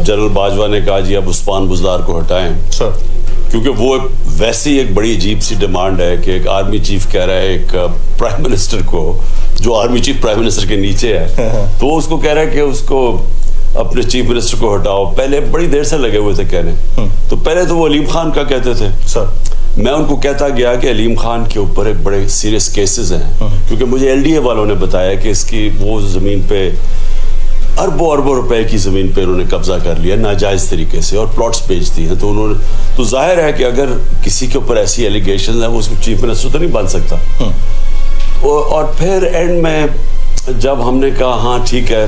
General Bajwa ने कहा जी अब उस्मान बुज़दार को हटाएं सर, क्योंकि वो वैसे ही एक बड़ी अजीब सी डिमांड है कि एक आर्मी चीफ कह रहा है एक प्राइम मिनिस्टर को, जो आर्मी चीफ प्राइम मिनिस्टर के नीचे है, तो उसको कह रहा है कि उसको अपने चीफ मिनिस्टर को हटाओ। पहले बड़ी देर से लगे हुए थे कहने, तो पहले तो वो अलीम खान का कहते थे सर, मैं उनको कहता गया कि अलीम खान के ऊपर एक बड़े सीरियस केसेस हैं, क्योंकि मुझे एलडीए वालों ने बताया कि इसकी वो जमीन पे अरबों रुपए की जमीन पे उन्होंने कब्जा कर लिया नाजायज तरीके से और प्लॉट्स बेच दी हैं। तो उन्होंने, तो जाहिर है कि अगर किसी के ऊपर ऐसी एलिगेशन है वो उसको चीफ मिनिस्टर तो नहीं बन सकता। और फिर एंड में जब हमने कहा हाँ ठीक है,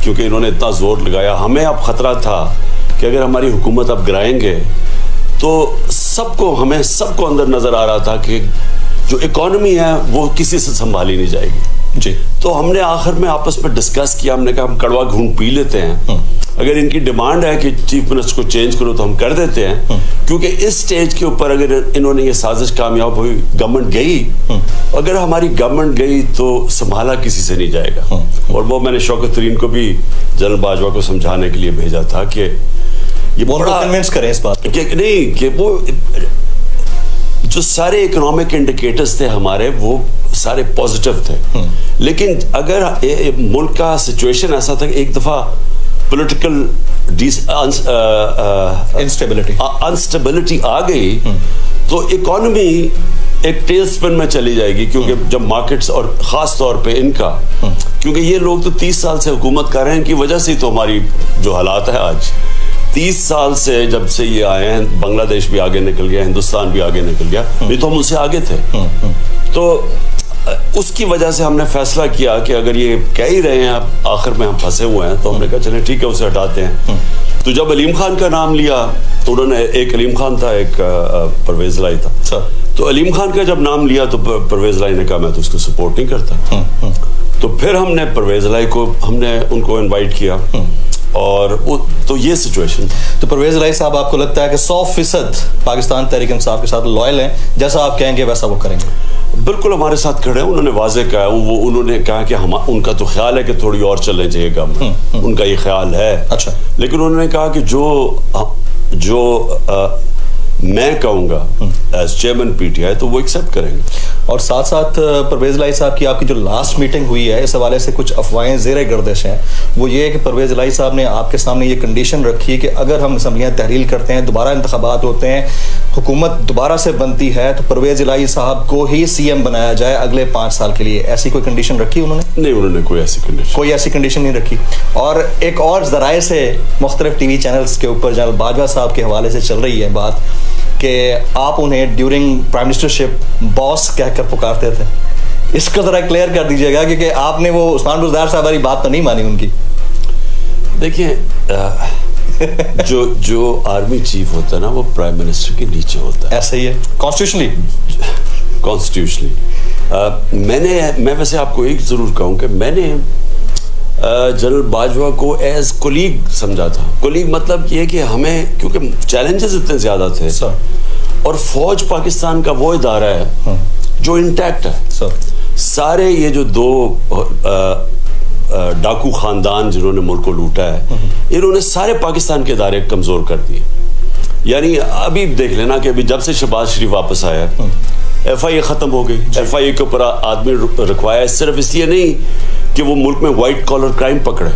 क्योंकि इन्होंने इतना जोर लगाया, हमें अब खतरा था कि अगर हमारी हुकूमत अब गिराएंगे तो हमें सबको अंदर नजर आ रहा था कि जो इकोनॉमी है वो किसी से संभाली नहीं जाएगी जी। तो हमने आखिर में आपस में डिस्कस किया, हमने कहा हम कड़वा घूंट पी लेते हैं, अगर इनकी डिमांड है कि चीफ मिनिस्टर को चेंज करो तो हम कर देते हैं, क्योंकि इस स्टेज के ऊपर अगर इन्होंने ये साजिश कामयाब हुई, गवर्नमेंट गई, अगर हमारी गवर्नमेंट गई तो संभाला किसी से नहीं जाएगा। और वो मैंने शौकत तरीन को भी जनरल बाजवा को समझाने के लिए भेजा था कि ये बड़ा कन्विंस करें इस बात कि नहीं, कि वो जो सारे इकोनॉमिक इंडिकेटर्स थे हमारे वो सारे पॉजिटिव थे, लेकिन अगर मुल्क का सिचुएशन ऐसा था कि एक दफा पॉलिटिकल अनस्टेबिलिटी आ गई तो इकोनॉमी एक टेल स्पिन में चली जाएगी, क्योंकि जब मार्केट्स और खास तौर पे इनका, क्योंकि ये लोग तो 30 साल से हुकूमत कर रहे हैं, इनकी वजह से तो हमारी जो हालात है आज, 30 साल से जब से ये आए हैं, बांग्लादेश भी आगे निकल गया, हिंदुस्तान भी आगे निकल गया, नहीं तो हम उससे आगे थे। तो उसकी वजह से हमने फैसला किया कि अगर ये कह ही रहे हैं अब आखिर में हम फंसे हुए हैं, तो हमने कहा चलें ठीक है उसे हटाते हैं। तो जब अलीम खान का नाम लिया तो उन्होंने, एक अलीम खान था, एक परवेज लाई था, तो अलीम खान का जब नाम लिया तो परवेज लाई ने कहा मैं तो उसको सपोर्ट नहीं करता। तो फिर हमने परवेज लाई को, हमने उनको इन्वाइट किया और तो ये सिचुएशन। तो परवेज लाई साहब, आपको लगता है कि 100% पाकिस्तान तहरीक इंसाफ के साथ लॉयल हैं, जैसा आप कहेंगे वैसा वो करेंगे? बिल्कुल हमारे साथ खड़े हैं। उन्होंने वाजे कहा, वो उन्होंने कहा कि हम, उनका तो ख्याल है कि थोड़ी और चलने चाहिए गवर्नमेंट, उनका ये ख्याल है। अच्छा, लेकिन उन्होंने कहा कि जो मैं कहूँगा एज चेयरमैन पीटीआई तो वो एक्सेप्ट करेंगे। और साथ साथ परवेज लाई साहब की आपकी जो लास्ट मीटिंग हुई है, इस हवाले से कुछ अफवाहें ज़ेरे गर्दिश हैं। वो ये है कि परवेज लाई साहब ने आपके सामने ये कंडीशन रखी है कि अगर हम असम्बलियाँ तहरील करते हैं, दोबारा इंतखाबात होते हैं, हुकूमत दोबारा से बनती है, तो परवेज लाई साहब को ही सीएम बनाया जाए अगले 5 साल के लिए। ऐसी कोई कंडीशन रखी उन्होंने? नहीं, उन्होंने कोई ऐसी कंडीशन नहीं रखी। और एक और ज़राए से मुख्तलिफ टीवी चैनल्स के ऊपर जनरल बाजवा साहब के हवाले से चल रही है बात कि आप उन्हें ड्यूरिंग प्राइम मिनिस्टरशिप बॉस कहकर पुकारते थे। इसको जरा क्लियर कर दीजिएगा, क्योंकि आपने वो उस्मान बुज़दार साहब वाली बात तो नहीं मानी उनकी। देखिए जो आर्मी चीफ होता है ना, वो प्राइम मिनिस्टर के नीचे होता है। ऐसा ही है कॉन्स्टिट्यूशनली। मैं वैसे आपको एक जरूर कहूँ कि मैंने जनरल बाजवा को एज कोलीग समझा था। कोलीग मतलब ये कि हमें, क्योंकि चैलेंजेस इतने ज्यादा थे और फौज पाकिस्तान का वो इदारा है जो इंटैक्ट है। सारे ये जो दो डाकू खानदान जिन्होंने मुल्क को लूटा है, इन्होंने सारे पाकिस्तान के इदारे कमजोर कर दिए। यानी अभी देख लेना कि अभी जब से शहबाज शरीफ वापस आया, FIA खत्म हो गई। FIA के ऊपर आदमी रखवाया सिर्फ इसलिए नहीं कि वो मुल्क में व्हाइट कॉलर क्राइम पकड़े,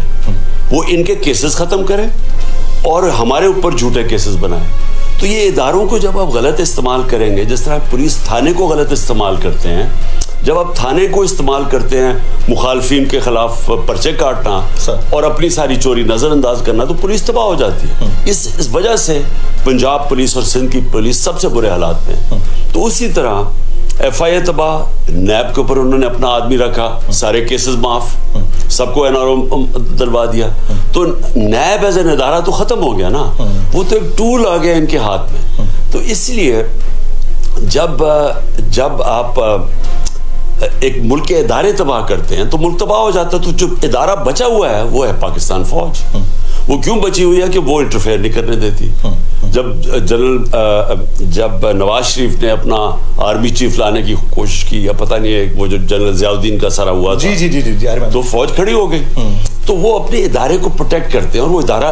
वो इनके केसेस खत्म करे और हमारे ऊपर झूठे केसेस बनाए। तो ये इदारों को जब आप गलत इस्तेमाल करेंगे, जिस तरह पुलिस थाने को गलत इस्तेमाल करते हैं, जब आप थाने को इस्तेमाल करते हैं मुखालफिन के खिलाफ पर्चे काटना और अपनी सारी चोरी नजरअंदाज करना, तो पुलिस तबाह हो जाती है। इस वजह से पंजाब पुलिस और सिंध की पुलिस सबसे बुरे हालात में। तो उसी तरह FIA तबाह, नैब के ऊपर उन्होंने अपना आदमी रखा, सारे केसेस माफ, सबको NRO दिलवा दिया। तो नैब एज एन इदारा तो खत्म हो गया ना, वो तो एक टूल आ गया इनके हाथ में। तो इसलिए जब आप एक मुल्क के इदारे तबाह करते हैं तो मुल्क तबाह हो जाता है। तो जो इदारा बचा हुआ है वो है पाकिस्तान फौज। वो क्यों बची हुई है कि वो इंटरफेयर नहीं करने देती। जब नवाज शरीफ ने अपना आर्मी चीफ लाने की कोशिश की, या पता नहीं है वो जो जनरल ज़ियाउद्दीन का सारा हुआ था, जी, तो फौज खड़ी हो गई। तो वो अपने इदारे को प्रोटेक्ट करते हैं और वो इदारा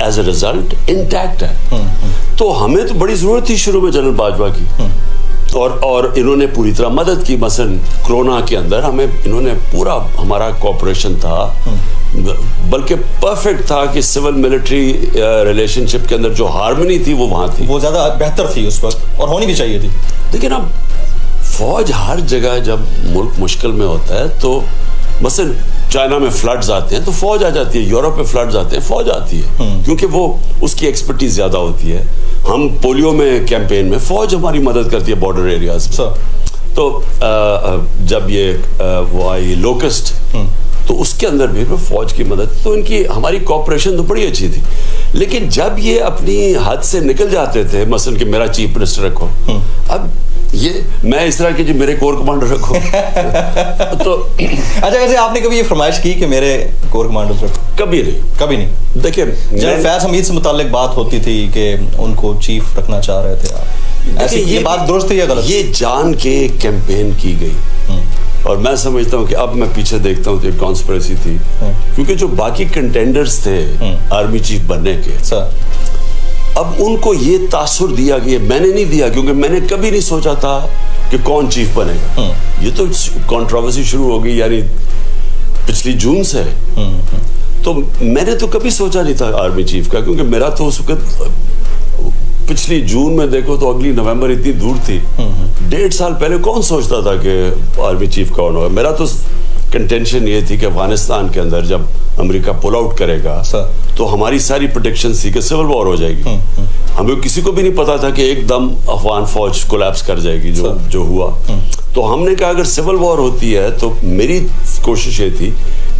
एज ए रिजल्ट इंटैक्ट है। तो हमें तो बड़ी जरूरत थी शुरू में जनरल बाजवा की, और इन्होंने पूरी तरह मदद की। मसलन कोरोना के अंदर हमें इन्होंने पूरा, हमारा कोऑपरेशन था, बल्कि परफेक्ट था कि सिविल मिलिट्री रिलेशनशिप के अंदर जो हार्मनी थी वो वहां थी, वो ज्यादा बेहतर थी उस वक्त, और होनी भी चाहिए थी। लेकिन अब फौज हर जगह, जब मुल्क मुश्किल में होता है तो मसलन चाइना में फ्लड्स आते हैं तो फौज आ जाती है, यूरोप में फ्लड्स आते हैं फौज आती है, क्योंकि वो उसकी एक्सपर्टीज ज्यादा होती है। हम पोलियो में कैंपेन में फौज हमारी मदद करती है बॉर्डर एरियाज में। तो जब ये वो आई लोकस्ट, तो उसके अंदर भी फौज की मदद, तो इनकी हमारी कोऑपरेशन तो बड़ी अच्छी थी। लेकिन जब ये अपनी हद से निकल जाते थे, मसलन कि मेरा चीफ मिनिस्टर रखो, अब ये मैं इस तरह के जो मेरे कोर कमांडर रखो तो अच्छा, वैसे आपने कभी ये फरमाइश की कि मेरे कोर कमांडर रखो? कभी नहीं। देखिए, जनरल फैज हमीद से मुताल्लिक बात होती थी कि उनको चीफ रखना चाह रहे थे आप, ऐसे ये बात दुरुस्त है या गलत? ये जान के कैंपेन की गई, और मैं समझता हूँ कि अब मैं पीछे देखता हूँ तो एक कॉन्स्पिरेसी थी, क्योंकि जो बाकी कंटेंडर्स थे आर्मी चीफ बनने के, अब उनको ये तासुर दिया गया, मैंने नहीं दिया, क्योंकि मैंने कभी नहीं सोचा था कि कौन चीफ बनेगा। ये तो कंट्रोवर्सी शुरू हो गई यानी पिछली जून से, तो मैंने तो कभी सोचा नहीं था आर्मी चीफ का, क्योंकि मेरा तो उस वक्त पिछली जून में देखो तो अगली नवंबर इतनी दूर थी, 1.5 साल पहले कौन सोचता था कि आर्मी चीफ कौन होगा। मेरा तो कंटेंशन ये थी कि अफगानिस्तान के अंदर जब अमेरिका पुल आउट करेगा तो हमारी सारी प्रेडिक्शन थी कि सिविल वॉर हो जाएगी। हमें किसी को भी नहीं पता था कि एकदम अफगान फौज कोलैप्स कर जाएगी, जो हुआ। तो हमने कहा अगर सिविल वॉर होती है तो मेरी कोशिश ये थी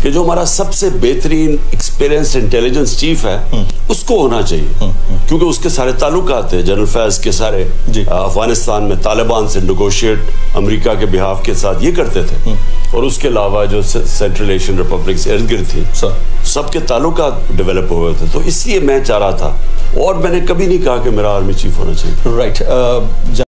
कि जो हमारा सबसे बेहतरीन एक्सपीरियंस्ड इंटेलिजेंस चीफ है उसको होना चाहिए, क्योंकि उसके सारे ताल्लुकात हैं जनरल फैज के सारे, अफगानिस्तान में तालिबान से नेगोशिएट अमेरिका के बिहाफ के साथ ये करते थे, और उसके अलावा जो सेंट्रल एशियन रिपब्लिक से इर्द गिर्द थी सबके ताल्लुकात डेवलप हुए थे। तो इसलिए मैं चाह रहा था, और मैंने कभी नहीं कहा कि मेरा आर्मी चीफ होना चाहिए। राइट।